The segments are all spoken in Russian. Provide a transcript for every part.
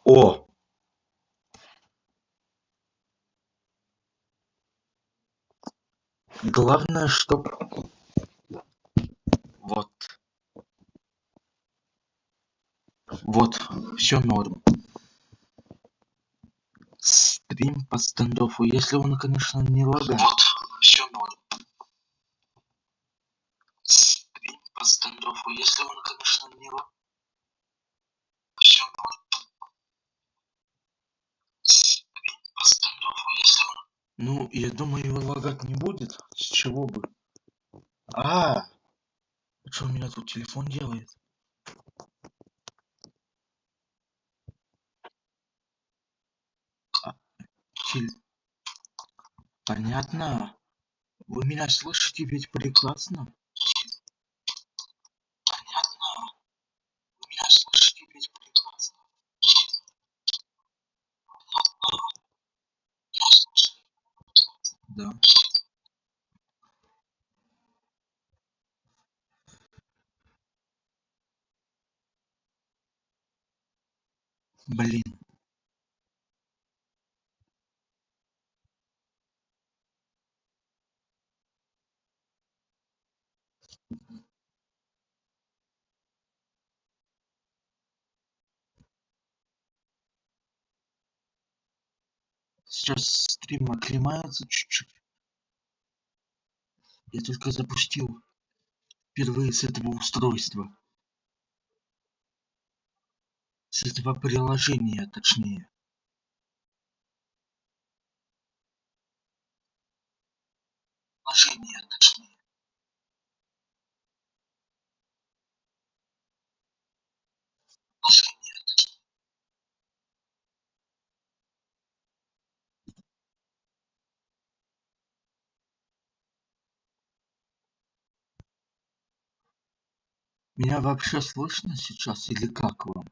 О, главное, чтоб вот, вот, все норм. Стрим по стендоффу, если он, конечно, не лагает. Вот, все норм. Стрим по стендоффу, если он, конечно, не лагает. Все норм. Стрим по стендоффу, если он... Ну, я думаю, лагать не будет. С чего бы? А, что у меня тут телефон делает? А, тел- Понятно. Вы меня слышите ведь прекрасно? Понятно. Вы меня слышите ведь прекрасно? Да. Блин. Сейчас стрим оклемается чуть-чуть. Я только запустил впервые с этого устройства. С этого приложения, точнее. Приложение, точнее. Приложение. Меня вообще слышно сейчас или как вам?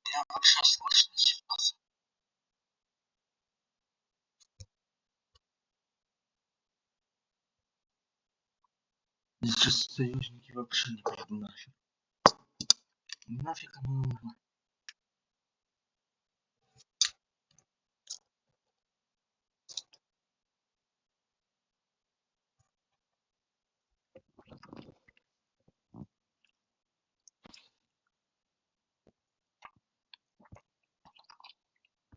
Меня вообще слышно сейчас. Я сейчас союзники вообще не пойду нафиг. Нафиг оно нужно.